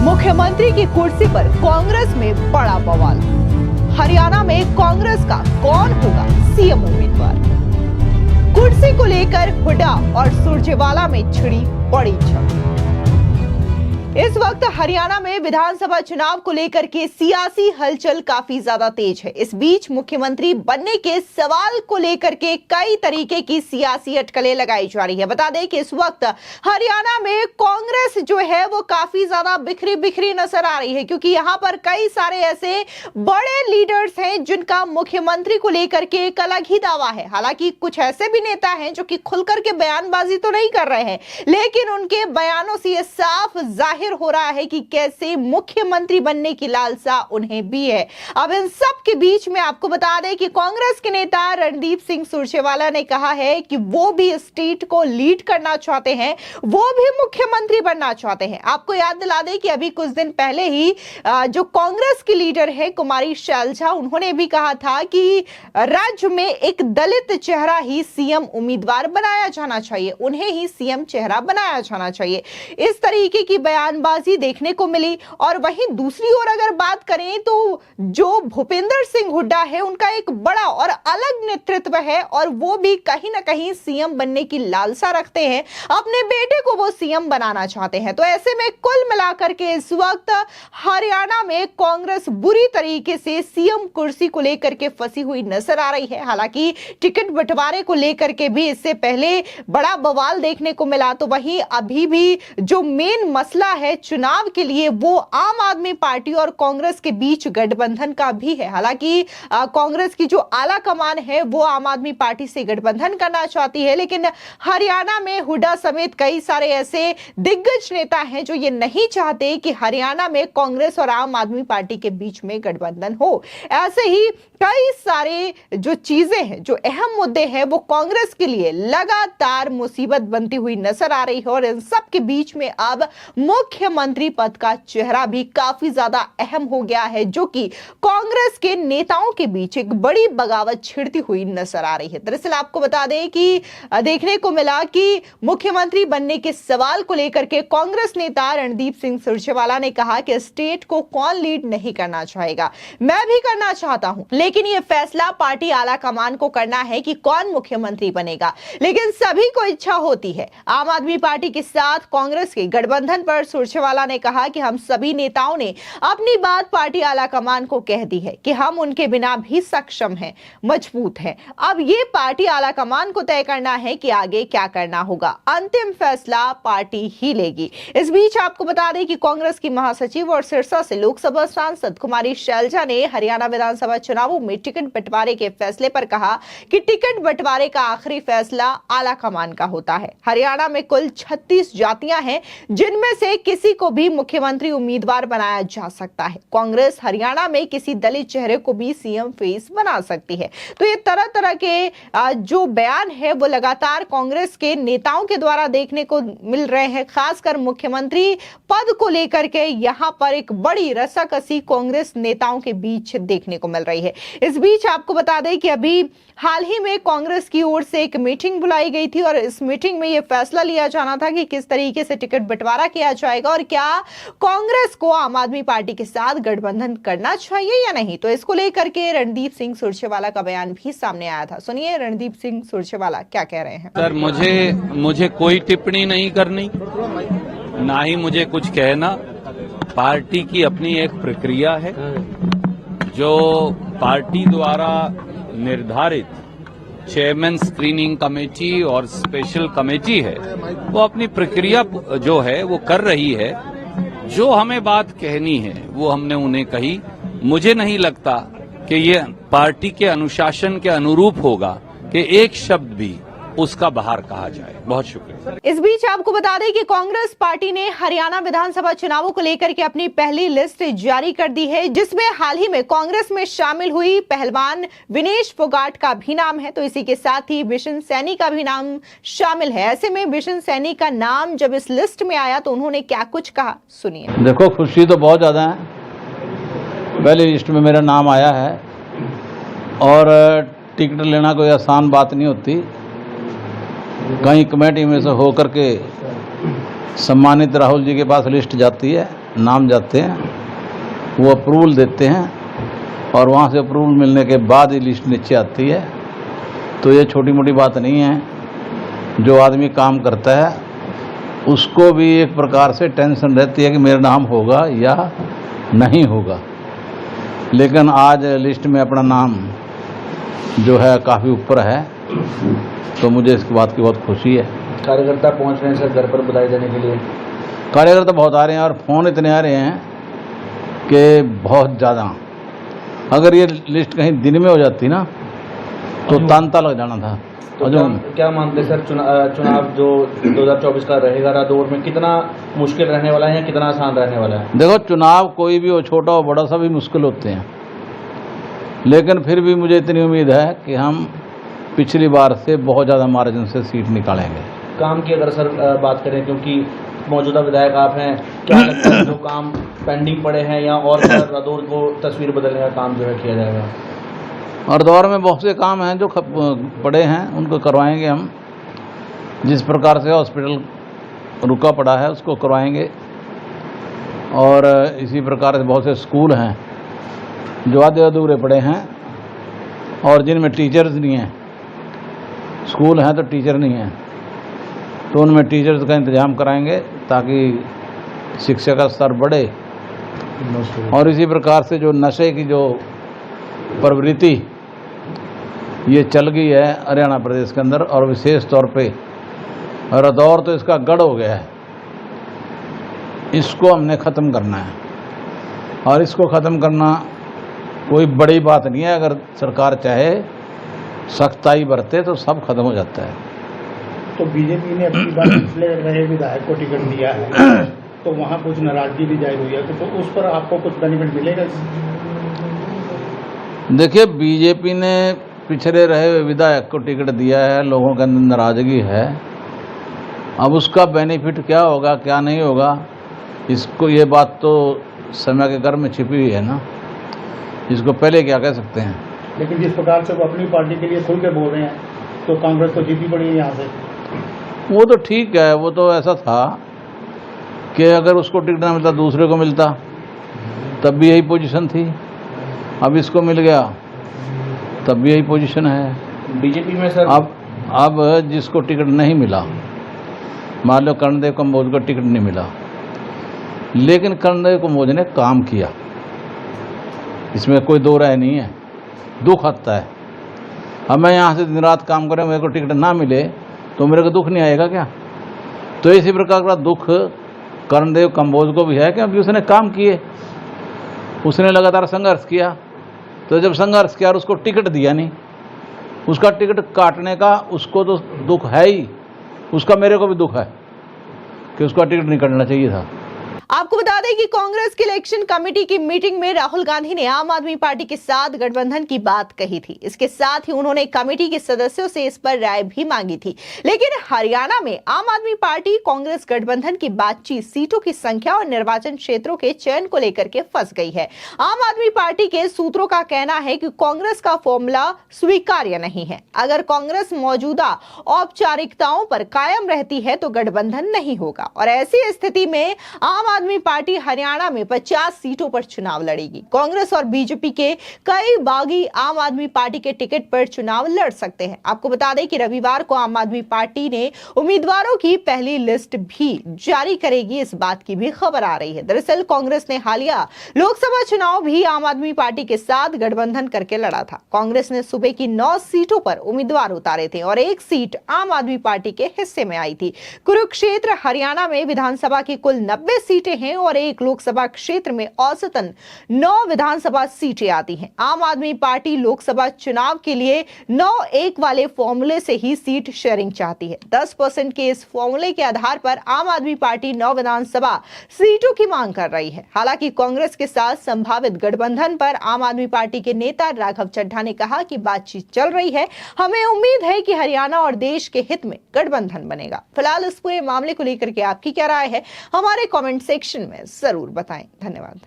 मुख्यमंत्री की कुर्सी पर कांग्रेस में बड़ा बवाल। हरियाणा में कांग्रेस का कौन होगा सीएम उम्मीदवार? कुर्सी को लेकर हुड्डा और सुरजेवाला में छिड़ी बड़ी जंग। इस वक्त हरियाणा में विधानसभा चुनाव को लेकर के सियासी हलचल काफी ज्यादा तेज है। इस बीच मुख्यमंत्री बनने के सवाल को लेकर के कई तरीके की सियासी अटकलें लगाई जा रही है। बता दें कि इस वक्त हरियाणा में कांग्रेस जो है वो काफी ज्यादा बिखरी बिखरी नजर आ रही है, क्योंकि यहां पर कई सारे ऐसे बड़े लीडर्स हैं जिनका मुख्यमंत्री को लेकर के एक अलग ही दावा है। हालांकि कुछ ऐसे भी नेता हैं जो कि खुलकर के बयानबाजी तो नहीं कर रहे हैं, लेकिन उनके बयानों से यह साफ जाहिर हो रहा है कि कैसे मुख्यमंत्री बनने की लालसा उन्हें भी है। अब इन सब के बीच में आपको बता दें कि कांग्रेस के नेता रणदीप सिंह सुरजेवाला ने कहा है कि वो भी स्टेट को लीड करना चाहते हैं, वो भी मुख्यमंत्री बनना चाहते हैं। आपको याद दिला दें कि अभी कुछ दिन पहले ही जो कांग्रेस की लीडर है कुमारी शैलजा, उन्होंने भी कहा था कि राज्य में एक दलित चेहरा ही सीएम उम्मीदवार बनाया जाना चाहिए, उन्हें ही सीएम चेहरा बनाया जाना चाहिए। इस तरीके की बयानबाजी देखने को मिली। और वहीं दूसरी ओर अगर बात करें तो जो भूपेंद्र सिंह हुड्डा है उनका एक बड़ा और अलग नेतृत्व है और वो भी कहीं ना कहीं सीएम बनने की लालसा रखते हैं, अपने बेटे को वो सीएम बनाना चाहते हैं। तो ऐसे में कुल मिलाकर के इस वक्त हरियाणा में कांग्रेस बुरी तरीके से सीएम कुर्सी को लेकर के फंसी हुई नजर आ रही है। हालांकि टिकट बंटवारे को लेकर के भी इससे पहले बड़ा बवाल देखने को मिला, तो वहीं अभी भी जो मेन मसला है चुनाव के लिए वो आम आदमी पार्टी और कांग्रेस के बीच गठबंधन का भी है। हालांकि कांग्रेस की जो आला कमान है वो आम आदमी पार्टी से गठबंधन करना चाहती है, लेकिन हरियाणा में हुड्डा समेत कई सारे ऐसे दिग्गज नेता हैं जो ये नहीं चाहते कि हरियाणा में कांग्रेस और आम आदमी पार्टी के बीच में गठबंधन हो। ऐसे ही कई सारे जो चीजें हैं, जो अहम मुद्दे हैं, वो कांग्रेस के लिए लगातार मुसीबत बनती हुई नजर आ रही है। और इन सब के बीच में अब मुख्यमंत्री पद का चेहरा भी काफी ज्यादा अहम हो गया है, जो कि कांग्रेस के नेताओं के बीच एक बड़ी बगावत छिड़ती हुई नजर आ रही है। दरअसल आपको बता दें कि देखने को मिला कि मुख्यमंत्री बनने के सवाल को लेकर के कांग्रेस नेता रणदीप सिंह सुरजेवाला ने कहा कि स्टेट को कौन लीड नहीं करना चाहेगा, मैं भी करना चाहता हूं, लेकिन यह फैसला पार्टी आला कमान को करना है कि कौन मुख्यमंत्री बनेगा। लेकिन सभी को इच्छा होती है। आम आदमी पार्टी के साथ कांग्रेस के गठबंधन पर सुरजेवाला ने कहा कि हम सभी नेताओं ने अपनी बात पार्टी आला कमान को कह दी है कि हम उनके बिना भी सक्षम हैं, मजबूत हैं। अब ये पार्टी आला कमान को तय करना है कि आगे क्या करना होगा, अंतिम फैसला पार्टी ही लेगी। इस बीच आपको बता दें कि कांग्रेस की महासचिव और सिरसा से लोकसभा सांसद कुमारी शैलजा ने हरियाणा विधानसभा चुनावों में टिकट बंटवारे के फैसले पर कहा कि टिकट बंटवारे का आखिरी फैसला आला कमान का होता है। हरियाणा में कुल 36 जातियां हैं, जिनमें से किसी को भी मुख्यमंत्री उम्मीदवार बनाया जा सकता है। कांग्रेस हरियाणा में किसी दलित चेहरे को भी सीएम फेस बना सकती है। तो ये तरह तरह के जो बयान है वो लगातार कांग्रेस के नेताओं के द्वारा देखने को मिल रहे हैं। खासकर मुख्यमंत्री पद को लेकर के यहां पर एक बड़ी रसाकसी कांग्रेस नेताओं के बीच देखने को मिल रही है। इस बीच आपको बता दें कि अभी हाल ही में कांग्रेस की ओर से एक मीटिंग बुलाई गई थी और इस मीटिंग में यह फैसला लिया जाना था कि किस तरीके से टिकट बंटवारा किया जाएगा और क्या कांग्रेस को आम आदमी पार्टी के साथ गठबंधन करना चाहिए या नहीं। तो इसको लेकर के रणदीप सिंह सुरजेवाला का बयान भी सामने आया था। सुनिए रणदीप सिंह सुरजेवाला क्या कह रहे हैं। सर, मुझे कोई टिप्पणी नहीं करनी, ना ही मुझे कुछ कहना। पार्टी की अपनी एक प्रक्रिया है जो पार्टी द्वारा निर्धारित चेयरमैन स्क्रीनिंग कमेटी और स्पेशल कमेटी है, वो अपनी प्रक्रिया जो है वो कर रही है। जो हमें बात कहनी है वो हमने उन्हें कही। मुझे नहीं लगता कि ये पार्टी के अनुशासन के अनुरूप होगा कि एक शब्द भी उसका बाहर कहा जाए। बहुत शुक्रिया। इस बीच आपको बता दें कि कांग्रेस पार्टी ने हरियाणा विधानसभा चुनावों को लेकर के अपनी पहली लिस्ट जारी कर दी है, जिसमें हाल ही में कांग्रेस में शामिल हुई पहलवान विनेश फोगाट का भी नाम है। तो इसी के साथ ही बिशन सैनी का भी नाम शामिल है। ऐसे में बिशन सैनी का नाम जब इस लिस्ट में आया तो उन्होंने क्या कुछ कहा, सुनिए। देखो, खुशी तो बहुत ज्यादा है, पहली लिस्ट में मेरा नाम आया है और टिकट लेना कोई आसान बात नहीं होती। कहीं कमेटी में से होकर के सम्मानित राहुल जी के पास लिस्ट जाती है नाम जाते हैं, वो अप्रूवल देते हैं और वहाँ से अप्रूवल मिलने के बाद ही लिस्ट नीचे आती है। तो ये छोटी मोटी बात नहीं है। जो आदमी काम करता है उसको भी एक प्रकार से टेंशन रहती है कि मेरा नाम होगा या नहीं होगा, लेकिन आज लिस्ट में अपना नाम जो है काफ़ी ऊपर है, तो मुझे इस बात की बहुत खुशी है। कार्यकर्ता पहुंच रहे हैं सर घर पर बधाई देने के लिए? कार्यकर्ता बहुत आ रहे हैं और फ़ोन इतने आ रहे हैं कि बहुत ज़्यादा। अगर ये लिस्ट कहीं दिन में हो जाती ना तो तांता लग जाना था। तो क्या मानते हैं सर, चुनाव जो 2024 का रहेगा रादौर में कितना मुश्किल रहने वाला है या कितना आसान रहने वाला है? देखो, चुनाव कोई भी हो, छोटा हो बड़ा, सभी मुश्किल होते हैं, लेकिन फिर भी मुझे इतनी उम्मीद है कि हम पिछली बार से बहुत ज़्यादा मार्जिन से सीट निकालेंगे। काम की अगर सर बात करें, क्योंकि मौजूदा विधायक आप हैं, क्या लगता है जो काम पेंडिंग पड़े हैं या और रादौर को तस्वीर बदलने का काम जो है किया जाएगा? और दौर में बहुत से काम हैं जो पड़े हैं, उनको करवाएंगे हम। जिस प्रकार से हॉस्पिटल रुका पड़ा है उसको करवाएंगे, और इसी प्रकार से बहुत से स्कूल हैं जो आधे अधूरे पड़े हैं और जिनमें टीचर्स नहीं हैं। स्कूल हैं तो टीचर नहीं हैं, तो उनमें टीचर्स का इंतजाम कराएंगे ताकि शिक्षा का स्तर बढ़े। और इसी प्रकार से जो नशे की जो प्रवृत्ति ये चल गई है हरियाणा प्रदेश के अंदर, और विशेष तौर पे रादौर तो इसका गढ़ हो गया है, इसको हमने ख़त्म करना है। और इसको ख़त्म करना कोई बड़ी बात नहीं है। अगर सरकार चाहे, सख्ताई बरते, तो सब खत्म हो जाता है। तो बीजेपी ने अपनी बार पिछले रहे विधायक को टिकट दिया है, तो वहाँ कुछ नाराजगी भी जाहिर हुई है, तो उस पर आपको कुछ बेनिफिट मिलेगा? देखिए, बीजेपी ने पिछड़े रहे विधायक को टिकट दिया है, लोगों के अंदर नाराजगी है। अब उसका बेनिफिट क्या होगा क्या नहीं होगा, इसको ये बात तो समय के घर में छिपी हुई है ना, इसको पहले क्या कह सकते हैं। लेकिन जिस प्रकार से वो अपनी पार्टी के लिए खुल के बोल रहे हैं, तो कांग्रेस को जीती पड़ी है यहाँ से। वो तो ठीक है, वो तो ऐसा था कि अगर उसको टिकट ना मिलता दूसरे को मिलता, तब भी यही पोजीशन थी। अब इसको मिल गया तब भी यही पोजीशन है। बीजेपी में सर अब जिसको टिकट नहीं मिला, मान लो कर्णदेव कम्बोज को टिकट नहीं मिला, लेकिन कर्णदेव कम्बोज ने काम किया, इसमें कोई दो राय नहीं है। दुख आता है। अब मैं यहाँ से दिन रात काम करें, मेरे को टिकट ना मिले तो मेरे को दुख नहीं आएगा क्या? तो इसी प्रकार का दुख कर्णदेव कम्बोज को भी है, क्योंकि उसने काम किए, उसने लगातार संघर्ष किया। तो जब संघर्ष किया और उसको टिकट दिया नहीं, उसका टिकट काटने का उसको तो दुख है ही, उसका मेरे को भी दुख है कि उसका टिकट नहीं काटना चाहिए था। आपको बता दें कि कांग्रेस की इलेक्शन कमेटी की मीटिंग में राहुल गांधी ने आम आदमी पार्टी के साथ गठबंधन की बात कही थी। इसके साथ ही उन्होंने कमेटी के सदस्यों से इस पर राय भी मांगी थी। लेकिन हरियाणा में आम आदमी पार्टी कांग्रेस गठबंधन की बातचीत सीटों की संख्या और निर्वाचन क्षेत्रों के चयन को लेकर के फंस गई है। आम आदमी पार्टी के सूत्रों का कहना है कि कांग्रेस का फॉर्मूला स्वीकार्य नहीं है। अगर कांग्रेस मौजूदा औपचारिकताओं पर कायम रहती है तो गठबंधन नहीं होगा, और ऐसी स्थिति में आम आदमी पार्टी हरियाणा में 50 सीटों पर चुनाव लड़ेगी। कांग्रेस और बीजेपी के कई बागी आम आदमी पार्टी के टिकट पर चुनाव लड़ सकते हैं। आपको बता दें कि रविवार को आम आदमी पार्टी ने उम्मीदवारों की पहली लिस्ट भी जारी करेगी, इस बात की भी खबर आ रही है। दरअसल कांग्रेस ने हालिया लोकसभा चुनाव भी आम आदमी पार्टी के साथ गठबंधन करके लड़ा था। कांग्रेस ने सूबे की 9 सीटों पर उम्मीदवार उतारे थे और 1 सीट आम आदमी पार्टी के हिस्से में आई थी। कुरुक्षेत्र हरियाणा में विधानसभा की कुल 90 सीटें हैं और एक लोकसभा क्षेत्र में औसतन 9 विधानसभा सीटें आती हैं। आम आदमी पार्टी लोकसभा चुनाव के लिए 9-1 वाले फॉर्मूले से ही सीट शेयरिंग चाहती है। 10% के इस फॉर्मूले के आधार पर आम आदमी पार्टी 9 विधानसभा सीटों की मांग कर रही है। हालांकि कांग्रेस के साथ संभावित गठबंधन पर आम आदमी पार्टी के नेता राघव चड्ढा ने कहा कि बातचीत चल रही है, हमें उम्मीद है कि हरियाणा और देश के हित में गठबंधन बनेगा। फिलहाल इस पूरे मामले को लेकर के आपकी क्या राय है, हमारे कमेंट सेक्शन में जरूर बताएं। धन्यवाद।